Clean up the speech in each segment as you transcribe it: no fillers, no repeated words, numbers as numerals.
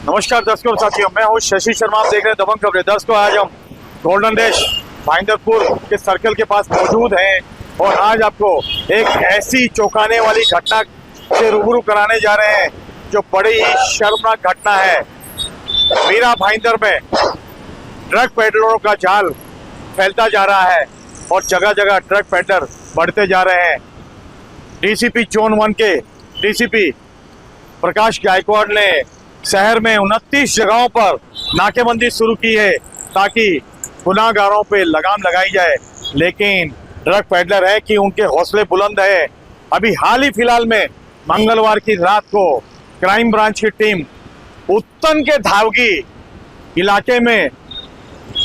नमस्कार दर्शकों और साथियों, मैं हूं शशि शर्मा। आप देख रहे हैं दबंग खबरें। दर्शकों, आज हम गोल्डन देश भाईंदरपुर के सर्कल के पास मौजूद हैं और आज आपको एक ऐसी चौंकाने वाली घटना से रूबरू कराने जा रहे हैं जो बड़ी ही शर्मनाक घटना है। मीरा भाईंदर में ड्रग पेडलरों का जाल फैलता जा रहा है और जगह जगह ड्रग पेडलर बढ़ते जा रहे हैं। डीसीपी जोन 1 के डीसीपी प्रकाश गायकवाड़ ने शहर में 29 जगहों पर नाकेबंदी शुरू की है ताकि गुनाहगारों पे लगाम लगाई जाए, लेकिन ड्रग पेडलर है कि उनके हौसले बुलंद है। अभी हाल ही फिलहाल में मंगलवार की रात को क्राइम ब्रांच की टीम उत्तन के धावगी इलाके में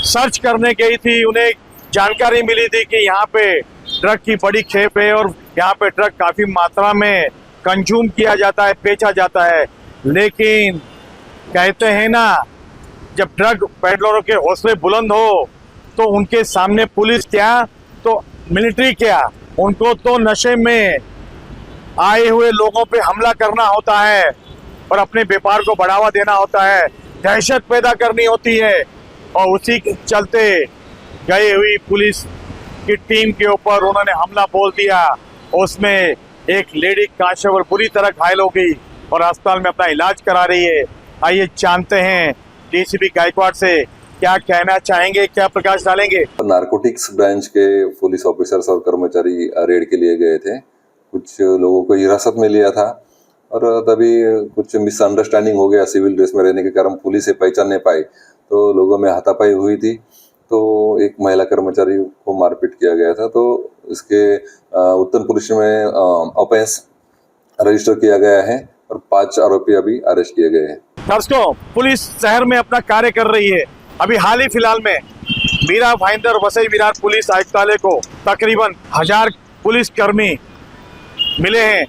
सर्च करने गई थी। उन्हें जानकारी मिली थी कि यहाँ पे ड्रग की बड़ी खेप है और यहाँ पे ड्रग काफी मात्रा में कंज्यूम किया जाता है, बेचा जाता है। लेकिन कहते हैं ना, जब ड्रग पेडलरों के हौसले बुलंद हो तो उनके सामने पुलिस क्या तो मिलिट्री क्या, उनको तो नशे में आए हुए लोगों पे हमला करना होता है और अपने व्यापार को बढ़ावा देना होता है, दहशत पैदा करनी होती है। और उसी के चलते गई हुई पुलिस की टीम के ऊपर उन्होंने हमला बोल दिया। उसमें एक लेडी कांस्टेबल बुरी तरह घायल हो गई और अस्पताल में अपना इलाज करा रही है। आइए जानते हैं डीसीपी गायकवाड़ से क्या कहना चाहेंगे, क्या प्रकाश डालेंगे। नारकोटिक्स ब्रांच के पुलिस ऑफिसर्स और कर्मचारी रेड के लिए गए थे। कुछ लोगों को हिरासत में लिया था और तभी कुछ मिसअंडरस्टैंडिंग हो गया। सिविल ड्रेस में रहने के कारण पुलिस से पहचान नहीं पाई तो लोगों में हाथापाई हुई थी। तो एक महिला कर्मचारी को मारपीट किया गया था। तो इसके उत्तर पुलिस में ऑफेंस रजिस्टर किया गया है और 5 आरोपी अभी अरेस्ट किए गए हैं। दर्शकों, पुलिस शहर में अपना कार्य कर रही है। अभी हाल ही फिलहाल में मीरा भाईंदर वसई विरार पुलिस आयुक्तालय को तकरीबन 1000 पुलिस कर्मी मिले हैं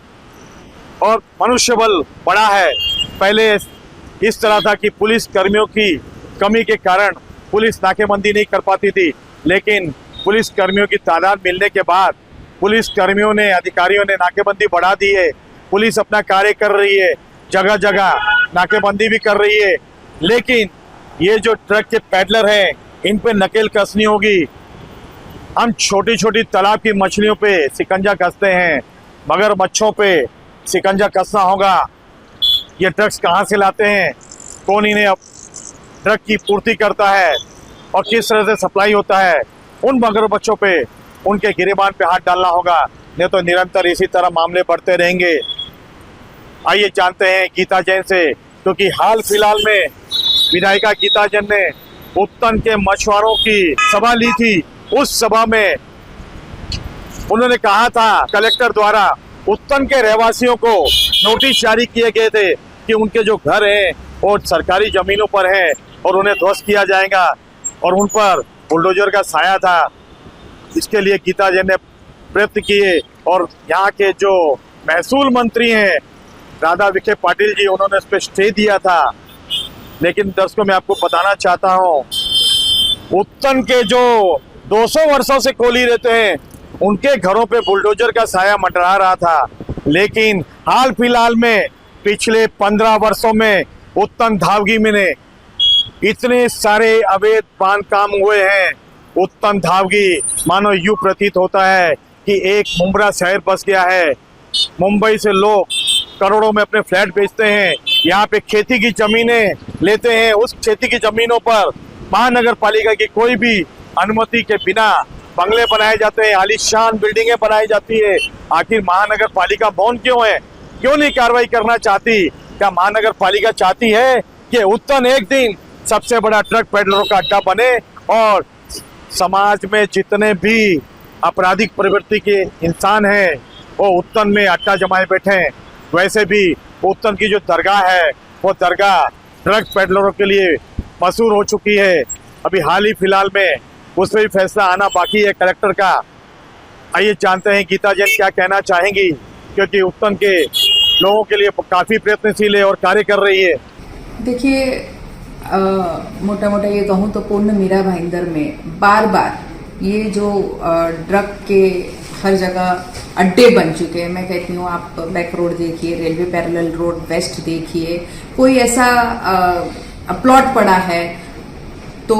और मनुष्य बल बढ़ा है। पहले इस तरह था कि पुलिस कर्मियों की कमी के कारण पुलिस नाकेबंदी नहीं कर पाती थी, लेकिन पुलिस कर्मियों की तादाद मिलने के बाद पुलिस कर्मियों ने, अधिकारियों ने नाकेबंदी बढ़ा दी है। पुलिस अपना कार्य कर रही है, जगह जगह नाकेबंदी भी कर रही है। लेकिन ये जो ट्रक के पैडलर हैं, इन पे नकेल कसनी होगी। हम छोटी छोटी तालाब की मछलियों पे शिकंजा कसते हैं, मगर मच्छों पे शिकंजा कसना होगा। ये ड्रग्स कहाँ से लाते हैं, कौन इन्हें अब ड्रग की पूर्ति करता है और किस तरह से सप्लाई होता है, उन मगरमच्छों पे, उनके गिरेबान पे हाथ डालना होगा, नहीं तो निरंतर इसी तरह मामले बढ़ते रहेंगे। आइए जानते हैं गीता जैन से, क्योंकि हाल फिलहाल में विधायिका गीता जैन ने उत्तन के मछुआरों की सभा ली थी। उस सभा में उन्होंने कहा था कलेक्टर द्वारा उत्तन के रहवासियों को नोटिस जारी किए गए थे कि उनके जो घर हैं वो सरकारी जमीनों पर हैं और उन्हें ध्वस्त किया जाएगा और उन पर बुलडोजर का साया था। इसके लिए गीता जैन ने प्रयत्न किए और यहाँ के जो महसूल मंत्री हैं राधा विखे पाटिल जी, उन्होंने इस पर स्टे दिया था। लेकिन दर्शकों, मैं आपको बताना चाहता हूँ, उत्तन के जो 200 वर्षों से कोली रहते हैं उनके घरों पे बुलडोजर का साया मंडरा रहा था। लेकिन हाल फिलहाल में पिछले 15 वर्षों में उत्तन धावगी में ने इतने सारे अवैध बांध काम हुए हैं। उत्तन धावगी मानो यूं प्रतीत होता है कि एक मुंब्रा शहर बस गया है। मुंबई से लोग करोड़ों में अपने फ्लैट बेचते हैं, यहाँ पे खेती की जमीनें लेते हैं। उस खेती की जमीनों पर महानगर पालिका की कोई भी अनुमति के बिना बंगले बनाए जाते हैं, आलीशान बिल्डिंगें बनाई जाती है। आखिर महानगर पालिका मौन क्यों है, क्यों नहीं कार्रवाई करना चाहती? क्या महानगर पालिका चाहती है कि उत्तन एक दिन सबसे बड़ा ड्रग पेडलरों का अड्डा बने और समाज में जितने भी आपराधिक प्रवृत्ति के इंसान हैं वो उत्तन में अड्डा जमाए बैठे हैं? वैसे भी उत्तन की जो दरगाह है वो दरगाह ड्रग पेडलरों के लिए मशहूर हो चुकी है। अभी हाल ही फिलहाल में उस पर भी फैसला आना बाकी है कलेक्टर का। आइए जानते हैं गीता जैन क्या कहना चाहेंगी, क्योंकि उत्तन के लोगों के लिए काफ़ी प्रयत्नशील है और कार्य कर रही है। देखिए, मोटा मोटा ये कहूँ तो पूर्ण मीरा भाईंदर में बार बार ये जो ड्रग के हर जगह अड्डे बन चुके हैं। मैं कहती हूँ आप बैक रोड देखिए, रेलवे पैरेलल रोड वेस्ट देखिए, कोई ऐसा प्लॉट पड़ा है तो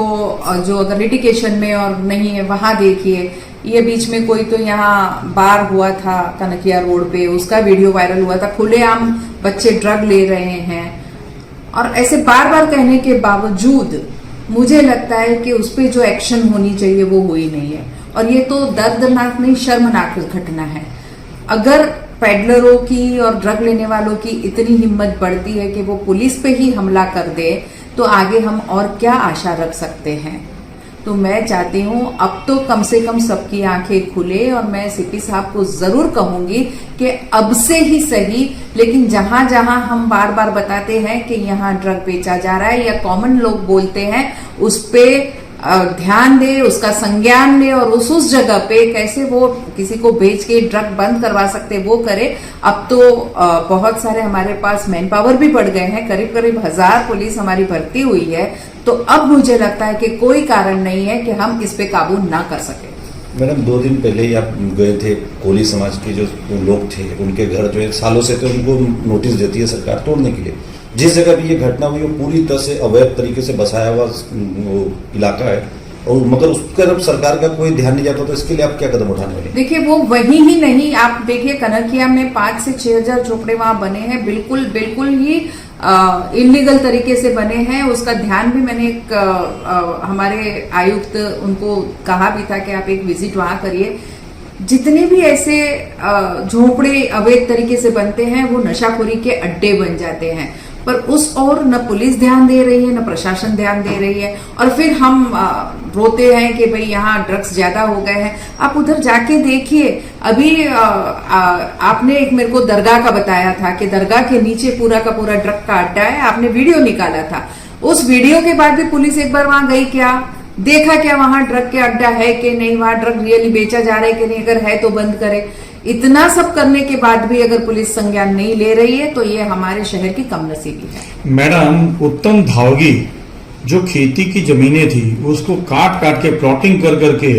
जो अगर लिटिगेशन में और नहीं है वहां देखिए। ये बीच में कोई तो यहाँ बार हुआ था कनकिया रोड पे, उसका वीडियो वायरल हुआ था, खुलेआम बच्चे ड्रग ले रहे हैं। और ऐसे बार बार कहने के बावजूद मुझे लगता है कि उस पर जो एक्शन होनी चाहिए वो हुई नहीं है। और ये तो दर्दनाक नहीं, शर्मनाक घटना है। अगर पेडलरों की और ड्रग लेने वालों की इतनी हिम्मत बढ़ती है कि वो पुलिस पे ही हमला कर दे, तो आगे हम और क्या आशा रख सकते हैं। तो मैं चाहती हूँ अब तो कम से कम सबकी आंखें खुले। और मैं सीपी साहब को जरूर कहूंगी कि अब से ही सही, लेकिन जहां जहां हम बार बार बताते हैं कि यहाँ ड्रग बेचा जा रहा है या कॉमन लोग बोलते हैं, उस पे ध्यान दे, उसका संज्ञान ले और उस जगह पे कैसे वो किसी को बेच के ड्रग बंद करवा सकते वो करे। अब तो बहुत सारे हमारे पास मैन पावर भी बढ़ गए हैं, करीब करीब 1000 पुलिस हमारी भर्ती हुई है। तो अब मुझे लगता है कि कोई कारण नहीं है कि हम इस पे काबू ना कर सके। मैडम 2 दिन पहले ही आप गए थे, कोली समाज के जो लोग थे उनके घर जो है सालों से तो उनको नोटिस देती है सरकार तोड़ने के लिए। जिस जगह भी ये घटना हुई वो पूरी तरह से अवैध तरीके से बसाया हुआ वो इलाका है, और मगर उस तरफ सरकार का कोई ध्यान नहीं जाता। तो इसके लिए आप क्या कदम उठाने वाले? देखिए वो वही ही नहीं, आप देखिए कनकिया में 5 से 6 हजार झोपड़े वहां बने हैं, बिल्कुल बिल्कुल ही इलीगल तरीके से बने हैं। उसका ध्यान भी मैंने हमारे आयुक्त उनको कहा भी था कि आप एक विजिट वहां करिए। जितने भी ऐसे झोपड़े अवैध तरीके से बनते हैं वो नशाखोरी के अड्डे बन जाते हैं, पर उस और न पुलिस ध्यान दे रही है न प्रशासन ध्यान दे रही है। और फिर हम रोते हैं कि भाई यहाँ ड्रग्स ज्यादा हो गए हैं। आप उधर जाके देखिए, अभी आपने एक मेरे को दरगाह का बताया था कि दरगाह के नीचे पूरा का पूरा ड्रग का अड्डा है, आपने वीडियो निकाला था। उस वीडियो के बाद भी पुलिस एक बार वहां गई क्या, देखा क्या वहां ड्रग के अड्डा है कि नहीं, वहां ड्रग रियली बेचा जा रहा है कि नहीं, अगर है तो बंद करे। इतना सब करने के बाद भी अगर पुलिस संज्ञान नहीं ले रही है तो ये हमारे शहर की कमनसीबी है। मैडम उत्तम धावगी जो खेती की जमीनें थी उसको काट काट के प्लॉटिंग कर करके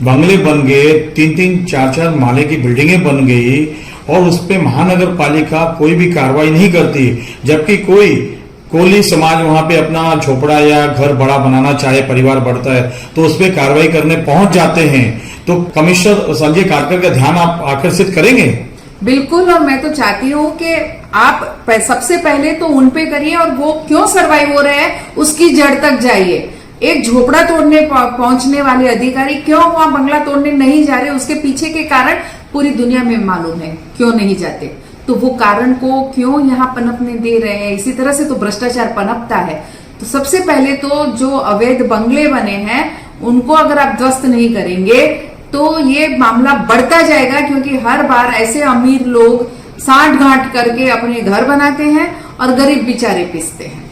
बंगले बन गए, 3-3, 4-4 माले की बिल्डिंगें बन गई, और उस पे महानगर पालिका कोई भी कार्रवाई नहीं करती। जबकि कोई कोली समाज वहां पे अपना झोपड़ा या घर बड़ा बनाना चाहे, परिवार बढ़ता है तो उस पर कार्रवाई करने पहुंच जाते हैं। तो कमिश्नर संजय काटकर का ध्यान आप आकर्षित करेंगे? बिल्कुल, और मैं तो चाहती हूँ कि आप सबसे पहले तो उन पे करिए, और वो क्यों सरवाइव हो रहे हैं उसकी जड़ तक जाइए। एक झोपड़ा तोड़ने पहुंचने वाले अधिकारी क्यों वहां बंगला तोड़ने नहीं जा रहे, उसके पीछे के कारण पूरी दुनिया में मालूम है क्यों नहीं जाते। तो वो कारण को क्यों यहाँ पनपने दे रहे हैं, इसी तरह से तो भ्रष्टाचार पनपता है। तो सबसे पहले तो जो अवैध बंगले बने हैं उनको अगर आप ध्वस्त नहीं करेंगे तो ये मामला बढ़ता जाएगा, क्योंकि हर बार ऐसे अमीर लोग सांठ गांठ करके अपने घर बनाते हैं और गरीब बेचारे पिसते हैं।